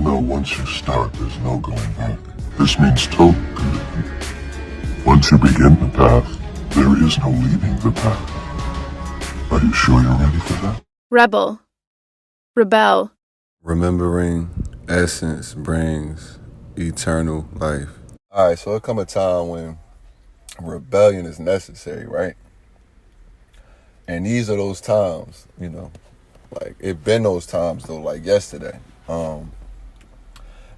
know once you start, there's no going back. This means total commitment. Once you begin the path, there is no leaving the path. Are you sure you're ready for that? Rebel. Rebel. Remembering essence brings eternal life. All right, so there'll come a time when rebellion is necessary, right? And these are those times, like it been those times though, like yesterday.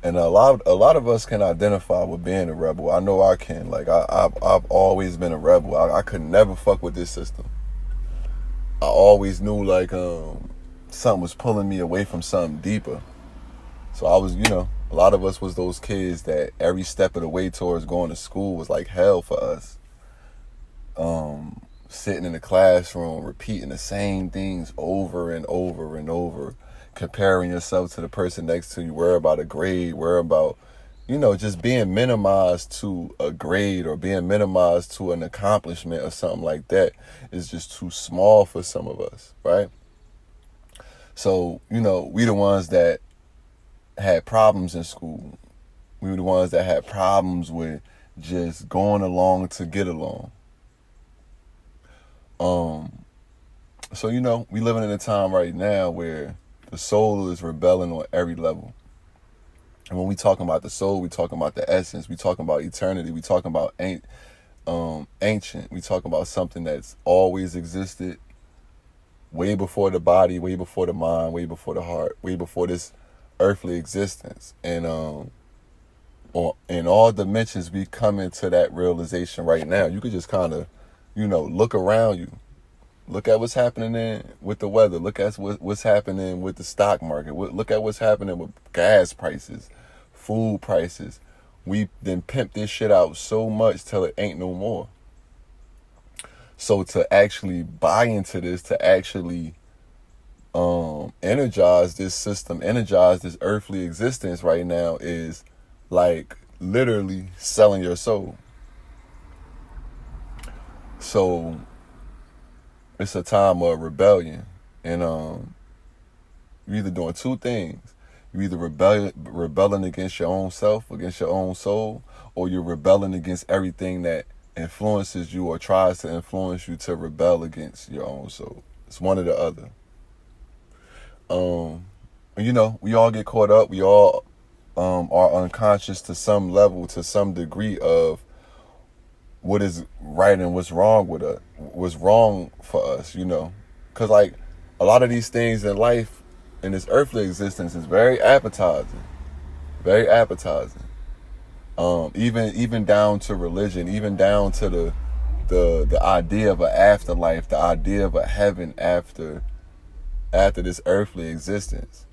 And a lot of us can identify with being a rebel. I know I can. Like I've always been a rebel. I could never fuck with this system. I always knew like something was pulling me away from something deeper. So I was, a lot of us was those kids that every step of the way towards going to school was like hell for us. Sitting in the classroom, repeating the same things over and over and over, comparing yourself to the person next to you, worry about a grade, worry about, just being minimized to a grade or being minimized to an accomplishment or something like that is just too small for some of us, right? So, we the ones that had problems in school. We were the ones that had problems with just going along to get along. So, we living in a time right now where the soul is rebelling on every level. And when we talking about the soul, we talking about the essence, we talking about eternity, we talking about ancient, we talking about something that's always existed way before the body, way before the mind, way before the heart, way before this earthly existence. And in all dimensions, we come into that realization right now. You could just kind of, look around you. Look at what's happening with the weather. Look at what's happening with the stock market. Look at what's happening with gas prices, food prices. We then pimp this shit out so much till it ain't no more. So to actually buy into this, to actually energize this system, energize this earthly existence right now is like literally selling your soul. So it's a time of rebellion, and you're either doing two things. You're either rebelling against your own self, against your own soul, or you're rebelling against everything that influences you or tries to influence you to rebel against your own soul. It's one or the other. We all get caught up. We all are unconscious to some level, to some degree of what is right and what's wrong with us, what's wrong for us, because like a lot of these things in life, in this earthly existence, is very appetizing, very appetizing. Even down to religion, even down to the idea of an afterlife, the idea of a heaven after this earthly existence.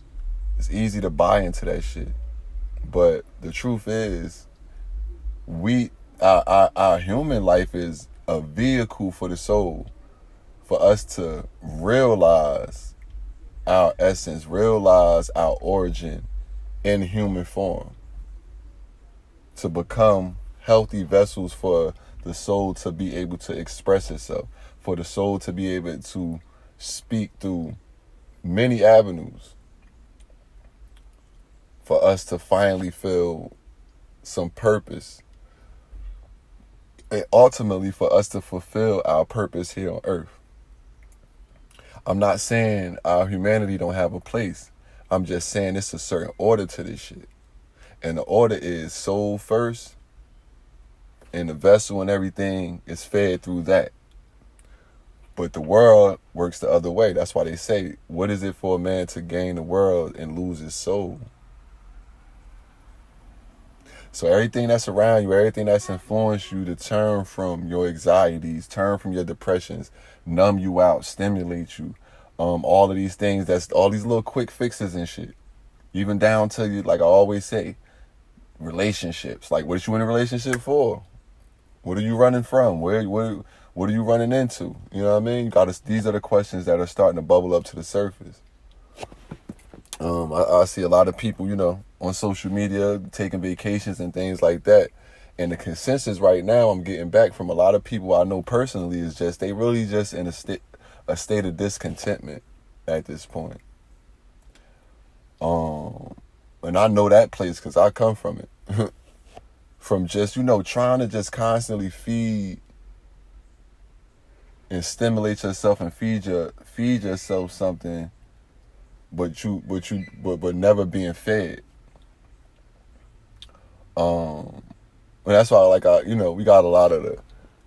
It's easy to buy into that shit, but the truth is, our human life is a vehicle for the soul, for us to realize our essence, realize our origin in human form, to become healthy vessels for the soul to be able to express itself, for the soul to be able to speak through many avenues, for us to finally feel some purpose, and ultimately for us to fulfill our purpose here on earth. I'm not saying our humanity don't have a place. I'm just saying it's a certain order to this shit. And the order is soul first, and the vessel and everything is fed through that. But the world works the other way. That's why they say, what is it for a man to gain the world and lose his soul? So everything that's around you, everything that's influenced you to turn from your anxieties, turn from your depressions, numb you out, stimulate you, all of these things, that's all these little quick fixes and shit. Even down to, you, like I always say, relationships. Like, what are you in a relationship for? What are you running from? What are you running into? You know what I mean? These are the questions that are starting to bubble up to the surface. I see a lot of people, on social media taking vacations and things like that. And the consensus right now I'm getting back from a lot of people I know personally is just they really just in a state of discontentment at this point. And I know that place because I come from it. From just, trying to just constantly feed and stimulate yourself and feed yourself something, but never being fed. And that's why, like, we got a lot of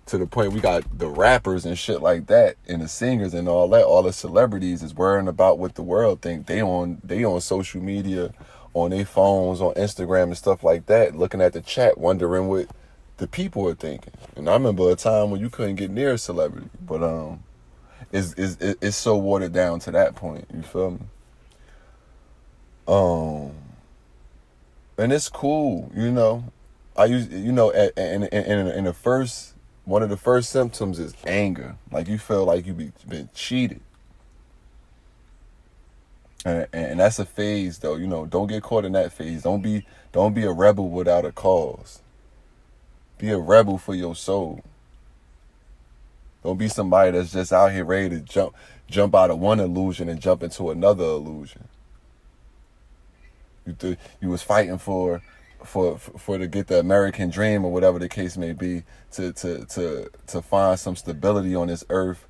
to the point we got the rappers and shit like that, and the singers and all that, all the celebrities is worrying about what the world think. They on social media, on their phones, on Instagram and stuff like that, looking at the chat, wondering what the people are thinking. And I remember a time when you couldn't get near a celebrity, but it's so watered down to that point. You feel me? And it's cool, I use, in the first, one of the first symptoms is anger. Like you feel like you've been cheated. And that's a phase though, don't get caught in that phase. Don't be a rebel without a cause. Be a rebel for your soul. Don't be somebody that's just out here ready to jump out of one illusion and jump into another illusion. You was fighting for to get the American dream or whatever the case may be, to find some stability on this earth,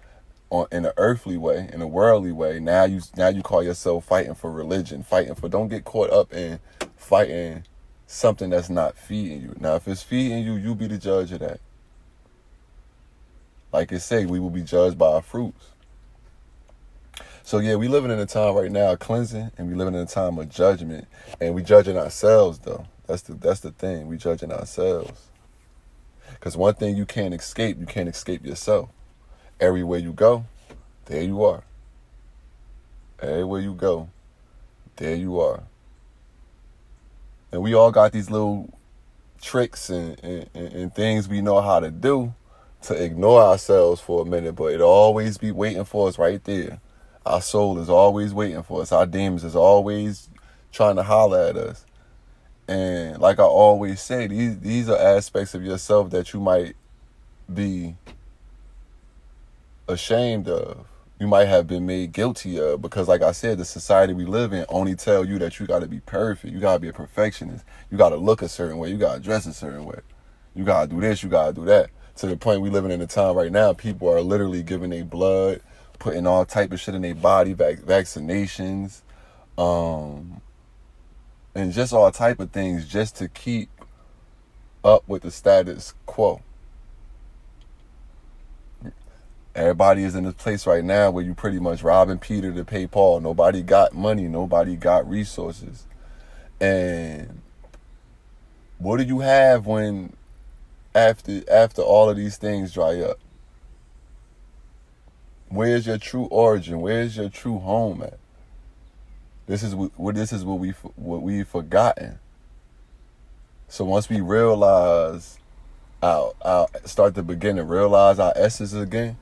in an earthly way, in a worldly way. Now you call yourself fighting for religion, don't get caught up in fighting something that's not feeding you. Now, if it's feeding you, you be the judge of that. Like it say, we will be judged by our fruits. So yeah, we living in a time right now of cleansing, and we living in a time of judgment, and we judging ourselves though. That's the thing. We judging ourselves. Because one thing you can't escape yourself. Everywhere you go, there you are. Everywhere you go, there you are. And we all got these little tricks and things we know how to do to ignore ourselves for a minute, but it'll always be waiting for us right there. Our soul is always waiting for us. Our demons is always trying to holler at us. And like I always say, these are aspects of yourself that you might be ashamed of. You might have been made guilty of, because like I said, the society we live in only tell you that you got to be perfect. You got to be a perfectionist. You got to look a certain way. You got to dress a certain way. You got to do this. You got to do that. To the point we living in a time right now, people are literally giving their blood, putting all type of shit in their body, vaccinations, and just all type of things just to keep up with the status quo. Everybody is in a place right now where you pretty much robbing Peter to pay Paul. Nobody got money. Nobody got resources. And what do you have when after all of these things dry up? Where's your true origin? Where's your true home at? This is what we've forgotten. So once we realize start to begin to realize our essence again,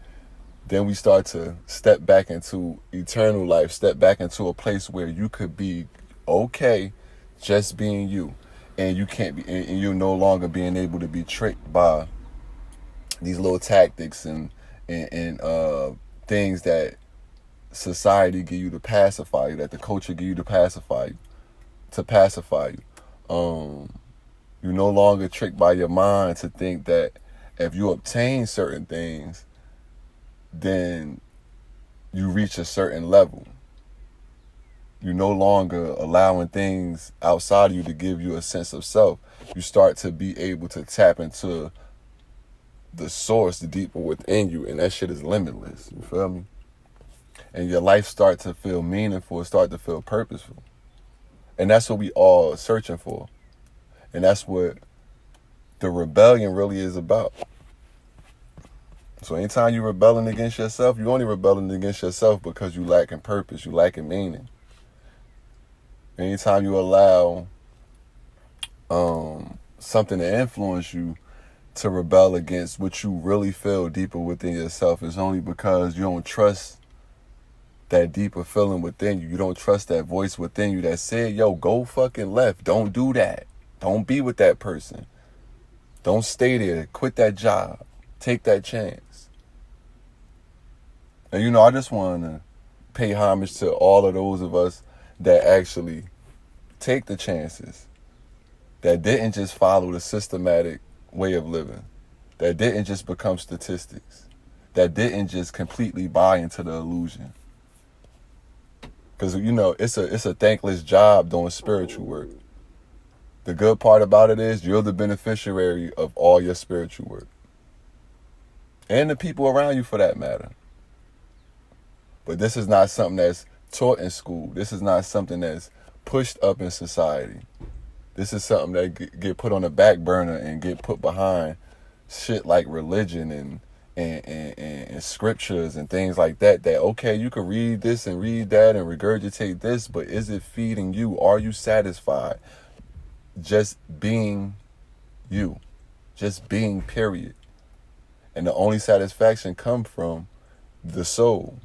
then we start to step back into eternal life, step back into a place where you could be okay just being you. And you can't be, and you're no longer being able to be tricked by these little tactics and things that society give you to pacify you, that the culture give you to pacify you. You're no longer tricked by your mind to think that if you obtain certain things, then you reach a certain level. You're no longer allowing things outside of you to give you a sense of self. You start to be able to tap into the source, the deeper within you, and that shit is limitless. You feel me? And your life start to feel meaningful, start to feel purposeful. And that's what we all are searching for. And that's what the rebellion really is about. So anytime you're rebelling against yourself, you're only rebelling against yourself because you lacking purpose, you lacking meaning. Anytime you allow something to influence you to rebel against what you really feel deeper within yourself, is only because you don't trust that deeper feeling within you. You don't trust that voice within you that said, yo, go fucking left. Don't do that. Don't be with that person. Don't stay there. Quit that job. Take that chance. And I just want to pay homage to all of those of us that actually take the chances, that didn't just follow the systematic way of living, that didn't just become statistics, that didn't just completely buy into the illusion. Because, it's a thankless job doing spiritual work. The good part about it is you're the beneficiary of all your spiritual work. And the people around you, for that matter. But this is not something that's taught in school. This is not something that's pushed up in society. This is something that get put on the back burner and get put behind shit like religion and scriptures and things like that. That, okay, you could read this and read that and regurgitate this, but is it feeding you? Are you satisfied? Just being you. Just being, period. And the only satisfaction come from the soul.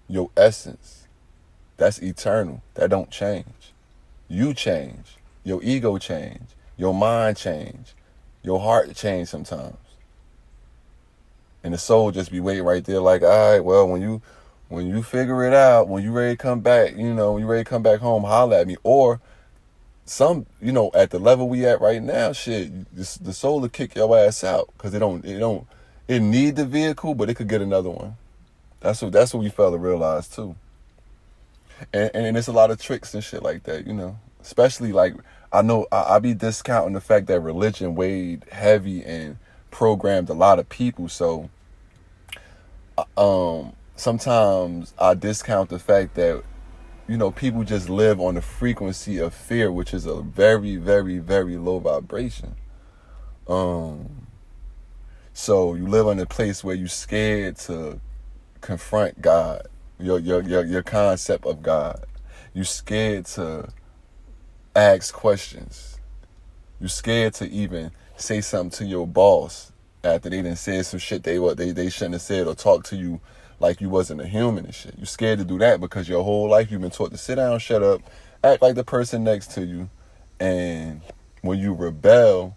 Your essence. That's eternal. That don't change. You change. Your ego change. Your mind change. Your heart change sometimes. And the soul just be waiting right there like, all right, well, when you figure it out, when you ready to come back, when you ready to come back home, holler at me. Or some, at the level we at right now, shit, the soul will kick your ass out because it need the vehicle, but it could get another one. That's what we fail to realize too. And there's a lot of tricks and shit like that, especially like, I know I be discounting the fact that religion weighed heavy and programmed a lot of people. So sometimes I discount the fact that, people just live on the frequency of fear, which is a very, very, very low vibration. So you live in a place where you're scared to confront God, your concept of God. You're scared to ask questions. You're scared to even say something to your boss after they done said some shit they shouldn't have said, or talk to you like you wasn't a human and shit. You're scared to do that because your whole life you've been taught to sit down, shut up, act like the person next to you. And when you rebel,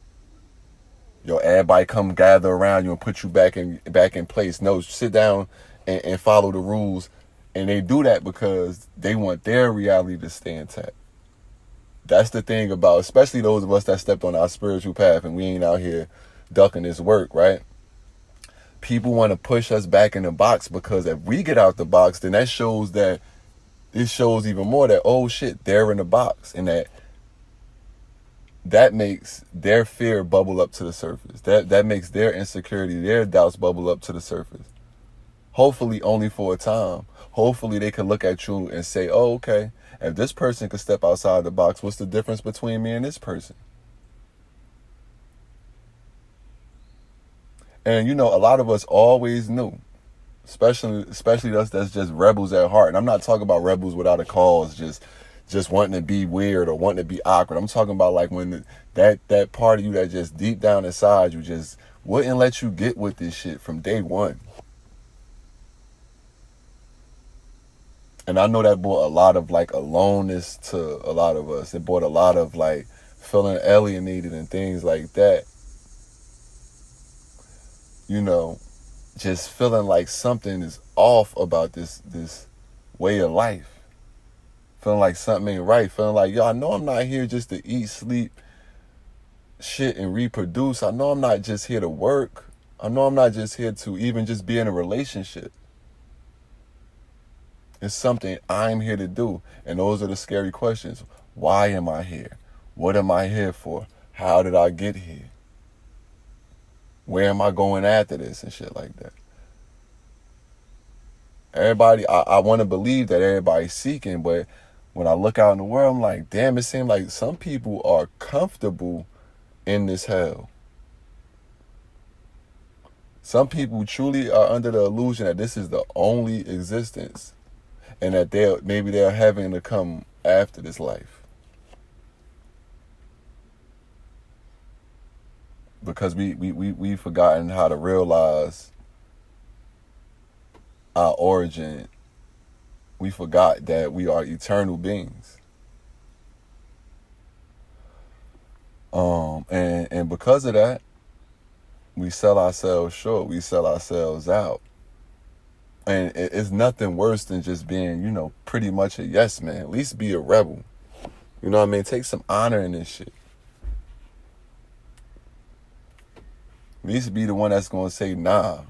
everybody come gather around you and put you back in place. No, sit down and follow the rules. And they do that because they want their reality to stay intact. That's the thing about, especially those of us that stepped on our spiritual path and we ain't out here ducking this work, right? People want to push us back in the box because if we get out the box, then it shows even more that, oh shit, they're in the box. And that makes their fear bubble up to the surface. That makes their insecurity, their doubts bubble up to the surface. Hopefully only for a time. Hopefully they can look at you and say, oh, okay, if this person could step outside the box, what's the difference between me and this person? And, a lot of us always knew, especially us that's just rebels at heart. And I'm not talking about rebels without a cause, just wanting to be weird or wanting to be awkward. I'm talking about like when that part of you that just deep down inside you just wouldn't let you get with this shit from day one. And I know that brought a lot of like aloneness to a lot of us. It brought a lot of like feeling alienated and things like that. Just feeling like something is off about this way of life. Feeling like something ain't right. Feeling like, I know I'm not here just to eat, sleep, shit, and reproduce. I know I'm not just here to work. I know I'm not just here to even just be in a relationship. It's something I'm here to do. And those are the scary questions. Why am I here? What am I here for? How did I get here? Where am I going after this and shit like that? Everybody, I want to believe that everybody's seeking, but when I look out in the world, I'm like, damn, it seems like some people are comfortable in this hell. Some people truly are under the illusion that this is the only existence and that they're having to come after this life. Because we've forgotten how to realize our origin. We forgot that we are eternal beings. And because of that, we sell ourselves short. We sell ourselves out. And it's nothing worse than just being, pretty much a yes man. At least be a rebel. You know what I mean? Take some honor in this shit. At least be the one that's gonna say nah.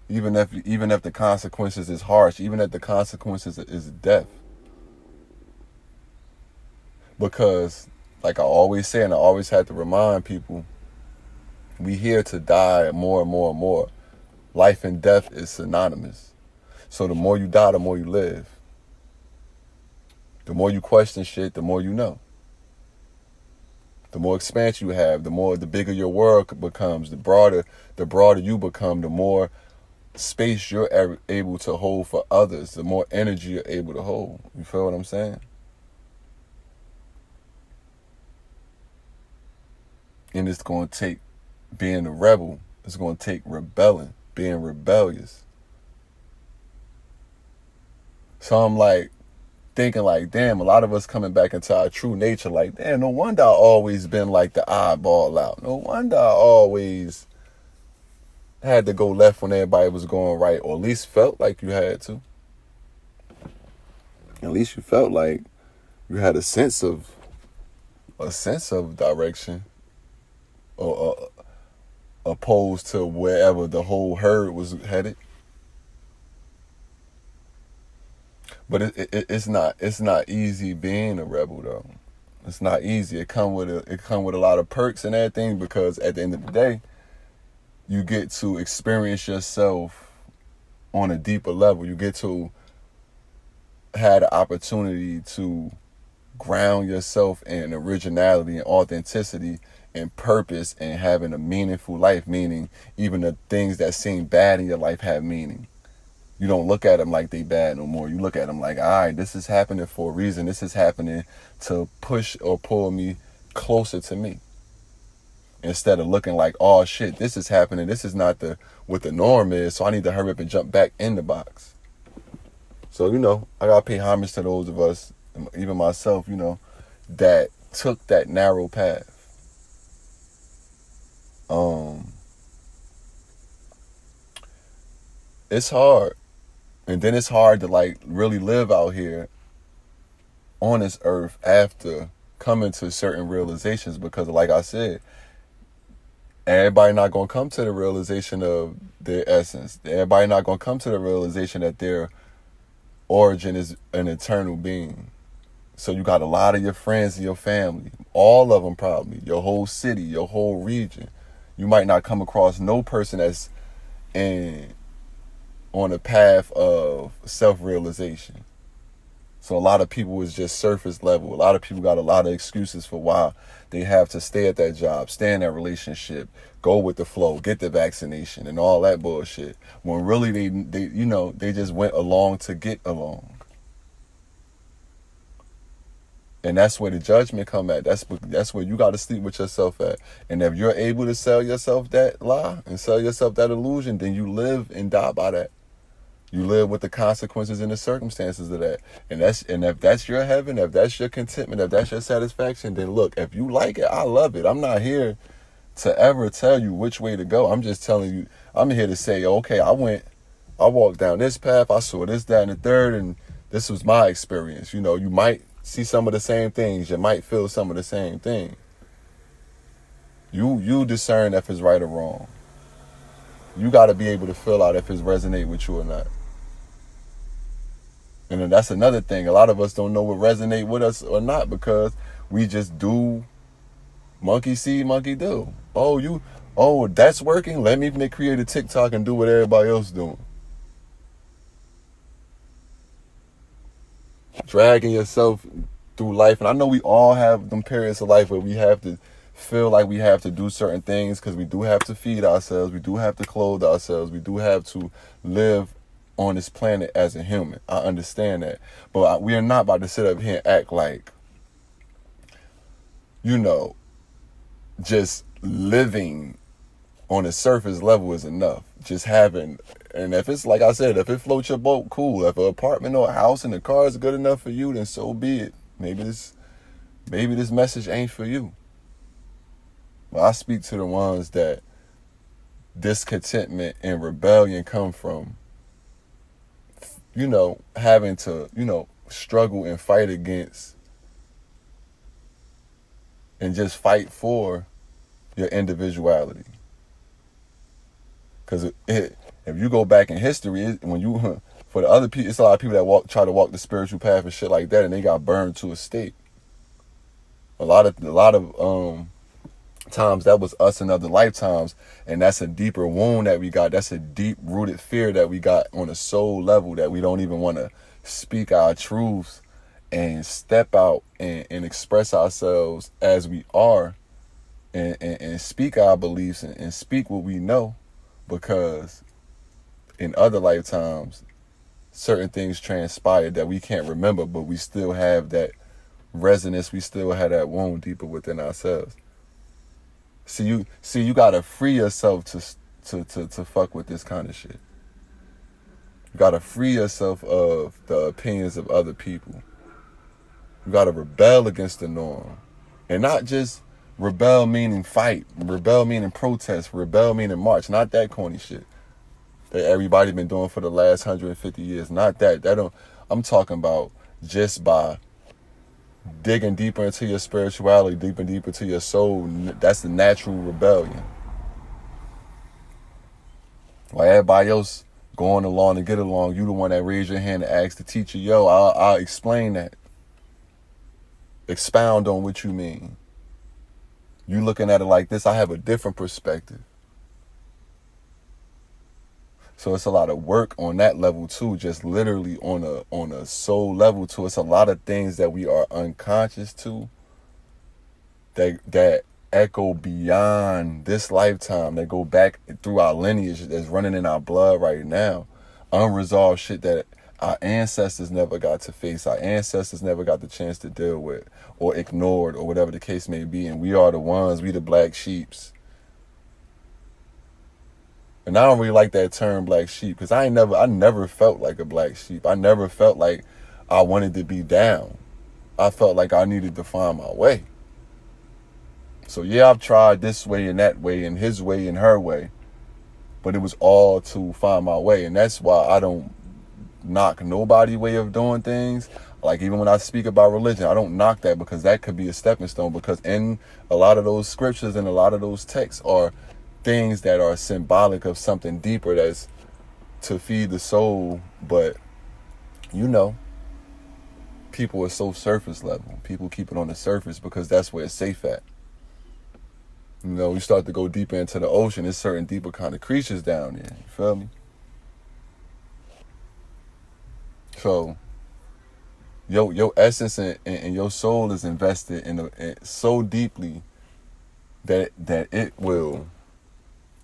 Even if the consequences is harsh, even if the consequences is death. Because, like I always say, and I always have to remind people, we here to die more and more and more. Life and death is synonymous. So the more you die, the more you live. The more you question shit, the more you know. The more expansion you have, the bigger your world becomes, the broader you become, the more space you're able to hold for others, the more energy you're able to hold. You feel what I'm saying? And it's going to take being a rebel. It's going to take rebelling, being rebellious. So I'm like thinking like, damn, a lot of us coming back into our true nature. Like, damn, no wonder I always been like the eyeball out. No wonder I always had to go left when everybody was going right, or at least felt like you had to. At least you felt like you had a sense of direction, or opposed to wherever the whole herd was headed. But it's not easy being a rebel though. It's not easy. It come with a lot of perks and everything, because at the end of the day, you get to experience yourself on a deeper level. You get to have the opportunity to ground yourself in originality and authenticity and purpose, and having a meaningful life, meaning even the things that seem bad in your life have meaning. You don't look at them like they bad no more. You look at them like, all right, this is happening for a reason. This is happening to push or pull me closer to me. Instead of looking like, oh shit, this is happening. This is not what the norm is, so I need to hurry up and jump back in the box. So, I gotta pay homage to those of us, even myself, that took that narrow path. It's hard. And then it's hard to like really live out here on this earth after coming to certain realizations, because like I said, everybody not going to come to the realization of their essence. Everybody not going to come to the realization that their origin is an eternal being. So you got a lot of your friends and your family, all of them probably, your whole city, your whole region. You might not come across no person that's on a path of self-realization. So a lot of people is just surface level. A lot of people got a lot of excuses for why they have to stay at that job, stay in that relationship, go with the flow, get the vaccination and all that bullshit. When really they just went along to get along. And that's where the judgment come at. That's where you got to sleep with yourself at. And if you're able to sell yourself that lie and sell yourself that illusion, then you live and die by that. You live with the consequences and the circumstances of that. And if that's your heaven, if that's your contentment, if that's your satisfaction, then look, if you like it, I love it. I'm not here to ever tell you which way to go. I'm just telling you, I'm here to say, okay, I walked down this path, I saw this, that, and the third, and this was my experience. You might see some of the same things, you might feel some of the same thing. You discern if it's right or wrong. You got to be able to feel out if it's resonate with you or not. And then that's another thing. A lot of us don't know what resonate with us or not, because we just do monkey see, monkey do. Oh, that's working. Let me create a TikTok and do what everybody else doing. Dragging yourself through life. And I know we all have them periods of life where we have to feel like we have to do certain things, because we do have to feed ourselves. We do have to clothe ourselves. We do have to live on this planet as a human. I understand that. But we are not about to sit up here and act like, just living on a surface level is enough. Just having, and if it's like I said, if it floats your boat, cool. If an apartment or a house and a car is good enough for you, then so be it. Maybe this message ain't for you. But I speak to the ones that discontentment and rebellion come from, having to, struggle and fight against and just fight for your individuality. Because if you go back in history, when you for the other people, it's a lot of people that try to walk the spiritual path and shit like that, and they got burned to a stake. A lot of times that was us in other lifetimes, and that's a deeper wound that we got. That's a deep rooted fear that we got on a soul level, that we don't even want to speak our truths and step out and express ourselves as we are, and speak our beliefs and speak what we know, because in other lifetimes certain things transpired that we can't remember, but we still have that resonance, we still have that wound deeper within ourselves. See, you gotta free yourself to fuck with this kind of shit. You gotta free yourself of the opinions of other people. You gotta rebel against the norm. And not just rebel meaning fight, rebel meaning protest, rebel meaning march, not that corny shit that everybody been doing for the last 150 years. Not that. I'm talking about just by digging deeper into your spirituality, deeper into your soul. That's the natural rebellion. While everybody else going along to get along, you the one that raised your hand and asked the teacher, yo, I'll explain that. Expound on what you mean. You looking at it like this, I have a different perspective. So it's a lot of work on that level too, just literally on a soul level too. It's a lot of things that we are unconscious to that echo beyond this lifetime, that go back through our lineage, that's running in our blood right now. Unresolved shit that our ancestors never got to face, our ancestors never got the chance to deal with, or ignored, or whatever the case may be. And we are the ones, we the black sheeps. And I don't really like that term black sheep, because I never felt like a black sheep. I never felt like I wanted to be down. I felt like I needed to find my way. So yeah, I've tried this way and that way and his way and her way, but it was all to find my way. And that's why I don't knock nobody's way of doing things. Like even when I speak about religion, I don't knock that, because that could be a stepping stone, because in a lot of those scriptures and a lot of those texts are things that are symbolic of something deeper that's to feed the soul. But people are so surface level. People keep it on the surface because that's where it's safe at. We start to go deeper into the ocean, there's certain deeper kind of creatures down there. You feel me? So your essence and your soul is invested in so deeply that it will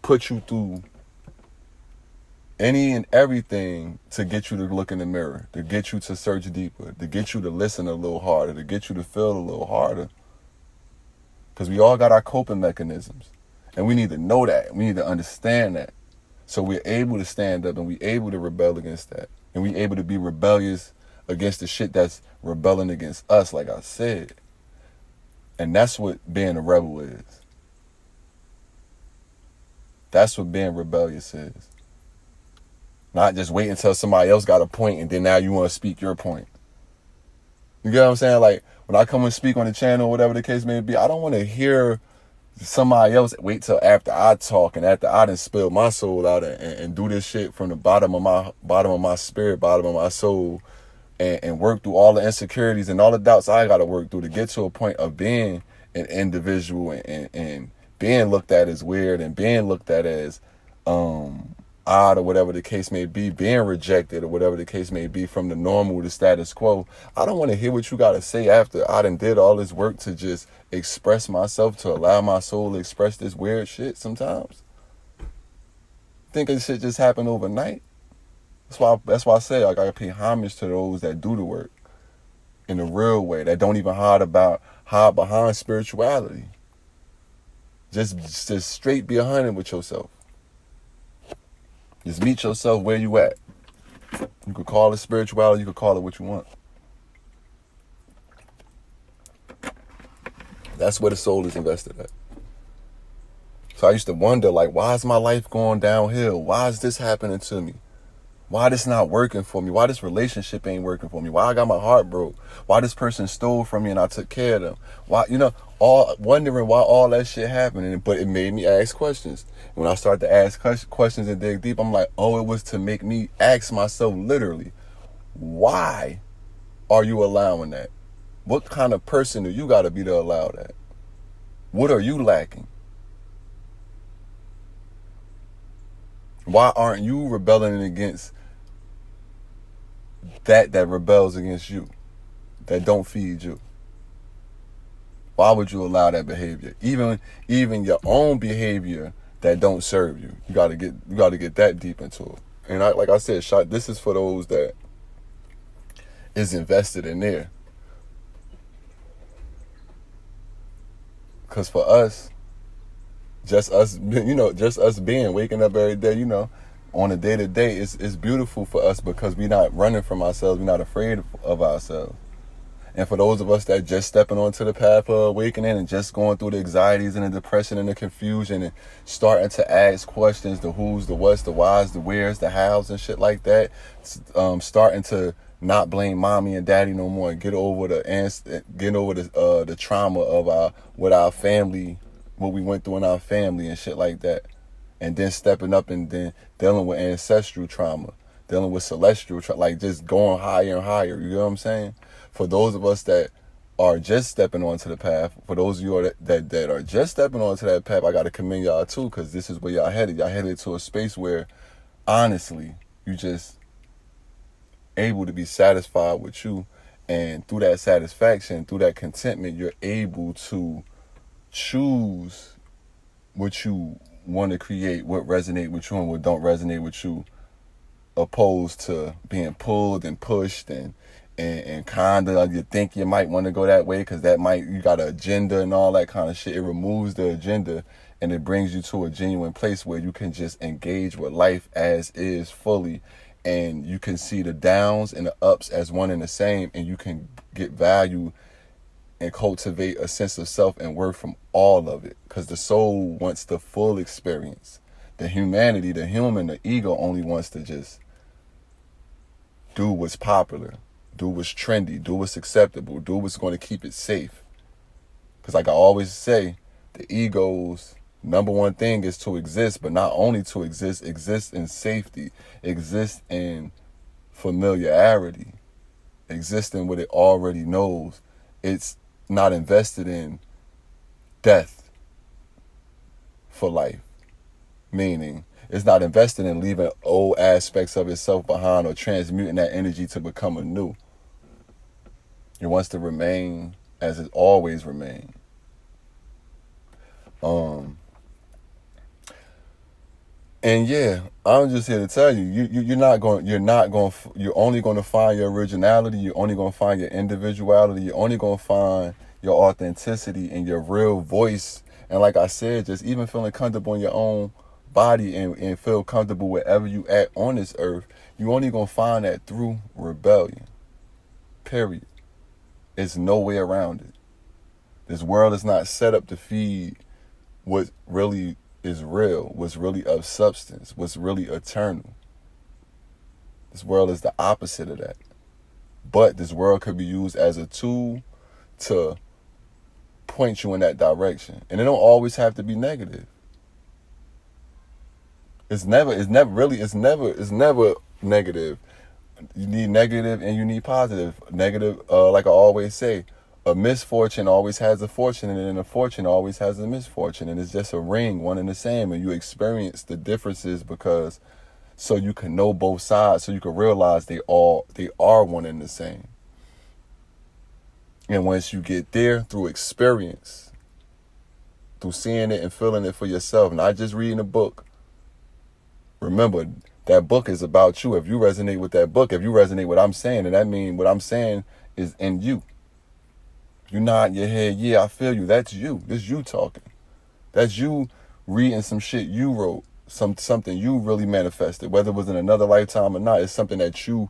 put you through any and everything to get you to look in the mirror, to get you to search deeper, to get you to listen a little harder, to get you to feel a little harder. Because we all got our coping mechanisms, and we need to know that. We need to understand that, so we're able to stand up and we're able to rebel against that, and we're able to be rebellious against the shit that's rebelling against us, like I said. And that's what being a rebel is. That's what being rebellious is. Not just wait until somebody else got a point and then now you want to speak your point. You get what I'm saying? Like when I come and speak on the channel, whatever the case may be, I don't want to hear somebody else wait till after I talk and after I done spill my soul out and do this shit from the bottom of my spirit, bottom of my soul, and work through all the insecurities and all the doubts I got to work through to get to a point of being an individual and being looked at as weird and being looked at as odd, or whatever the case may be, being rejected or whatever the case may be from the normal, the status quo. I don't want to hear what you got to say after I done did all this work to just express myself, to allow my soul to express this weird shit sometimes. Think this shit just happened overnight? That's why I say I gotta pay homage to those that do the work in a real way, that don't even hide behind spirituality. Just straight be 100 with yourself. Just meet yourself where you at. You could call it spirituality, you could call it what you want. That's where the soul is invested at. So I used to wonder, like, why is my life going downhill? Why is this happening to me? Why this not working for me? Why this relationship ain't working for me? Why I got my heart broke? Why this person stole from me and I took care of them? Why, all wondering why all that shit happened. But it made me ask questions. When I started to ask questions and dig deep, I'm like, oh, it was to make me ask myself literally, why are you allowing that? What kind of person do you got to be to allow that? What are you lacking? Why aren't you rebelling against that rebels against you, that don't feed you? Why would you allow that behavior? Even your own behavior that don't serve you. You gotta get that deep into it. And like I said, this is for those that is invested in there. Cause for us, just us being waking up every day, on a day to day, it's beautiful for us because we're not running from ourselves, we're not afraid of ourselves. And for those of us that just stepping onto the path of awakening and just going through the anxieties and the depression and the confusion and starting to ask questions, the who's, the what's, the why's, the where's, the how's and shit like that, starting to not blame mommy and daddy no more and get over the trauma of our family, what we went through in our family and shit like that. And then stepping up and then dealing with ancestral trauma, dealing with celestial trauma, like just going higher and higher. You know what I'm saying? For those of us that are just stepping onto the path, for those of you that are just stepping onto that path, I got to commend y'all too, because this is where y'all headed. Y'all headed to a space where, honestly, you just able to be satisfied with you. And through that satisfaction, through that contentment, you're able to choose what you want to create, what resonate with you and what don't resonate with you, opposed to being pulled and pushed and kind of you think you might want to go that way because you got an agenda and all that kind of shit. It removes the agenda and it brings you to a genuine place where you can just engage with life as is fully, and you can see the downs and the ups as one and the same, and you can get value and cultivate a sense of self and worth from all of it, because the soul wants the full experience. The humanity, the human, the ego only wants to just do what's popular, do what's trendy, do what's acceptable, do what's going to keep it safe. Because like I always say, the ego's number one thing is to exist, but not only to exist in safety, exist in familiarity, exist in what it already knows. It's not invested in death for life, meaning it's not invested in leaving old aspects of itself behind or transmuting that energy to become a new. It wants to remain as it always remained. And yeah, I'm just here to tell you, you're only going to find your originality. You're only going to find your individuality. You're only going to find your authenticity and your real voice. And like I said, just even feeling comfortable in your own body and feel comfortable wherever you at on this earth, you're only going to find that through rebellion. Period. There's no way around it. This world is not set up to feed what really is real, what's really of substance, what's really eternal. This world is the opposite of that. But this world could be used as a tool to point you in that direction. And it don't always have to be negative. It's never negative. You need negative and you need positive. Negative, like I always say, a misfortune always has a fortune, and then a fortune always has a misfortune, and it's just a ring, one and the same, and you experience the differences because so you can know both sides, so you can realize they are one and the same. And once you get there through experience, through seeing it and feeling it for yourself, not just reading a book. Remember, that book is about you. If you resonate with that book, if you resonate with what I'm saying, and that means what I'm saying is in you. You nod your head, yeah, I feel you. That's you. That's you talking. That's you reading some shit you wrote, something you really manifested, whether it was in another lifetime or not. It's something that you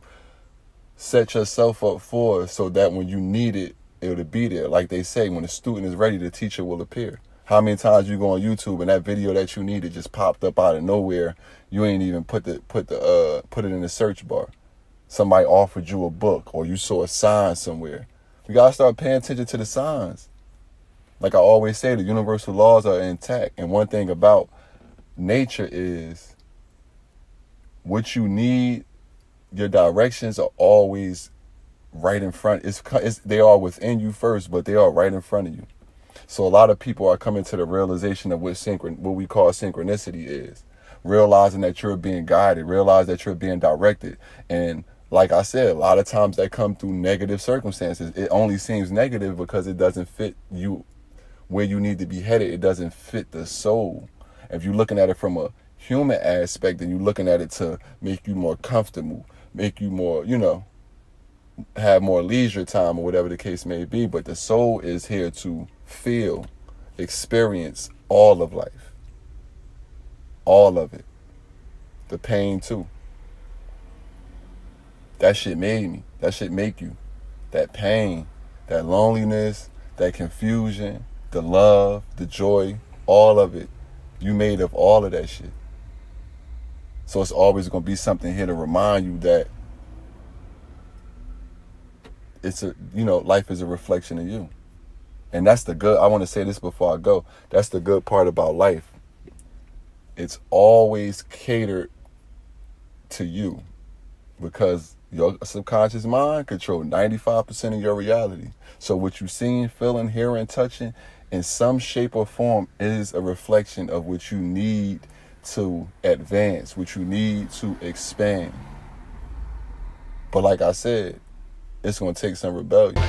set yourself up for so that when you need it, it'll be there. Like they say, when a student is ready, the teacher will appear. How many times you go on YouTube and that video that you needed just popped up out of nowhere? You ain't even put it in the search bar. Somebody offered you a book, or you saw a sign somewhere. We gotta start paying attention to the signs. Like I always say, the universal laws are intact. And one thing about nature is what you need, your directions are always right in front. They are within you first, but they are right in front of you. So a lot of people are coming to the realization of what we call synchronicity is. Realizing that you're being guided, realize that you're being directed. And like I said, a lot of times that come through negative circumstances. It only seems negative because it doesn't fit you where you need to be headed. It doesn't fit the soul. If you're looking at it from a human aspect, and you're looking at it to make you more comfortable, make you more, have more leisure time, or whatever the case may be. But the soul is here to feel, experience all of life. All of it. The pain too. That shit made me. That shit make you. That pain, that loneliness, that confusion, the love, the joy, all of it. You made of all of that shit. So it's always going to be something here to remind you that life is a reflection of you. And that's the good. I want to say this before I go. That's the good part about life. It's always catered to you, because your subconscious mind controls 95% of your reality. So what you're seeing, feeling, hearing, touching, in some shape or form is a reflection of what you need to advance, what you need to expand. But like I said, it's going to take some rebellion.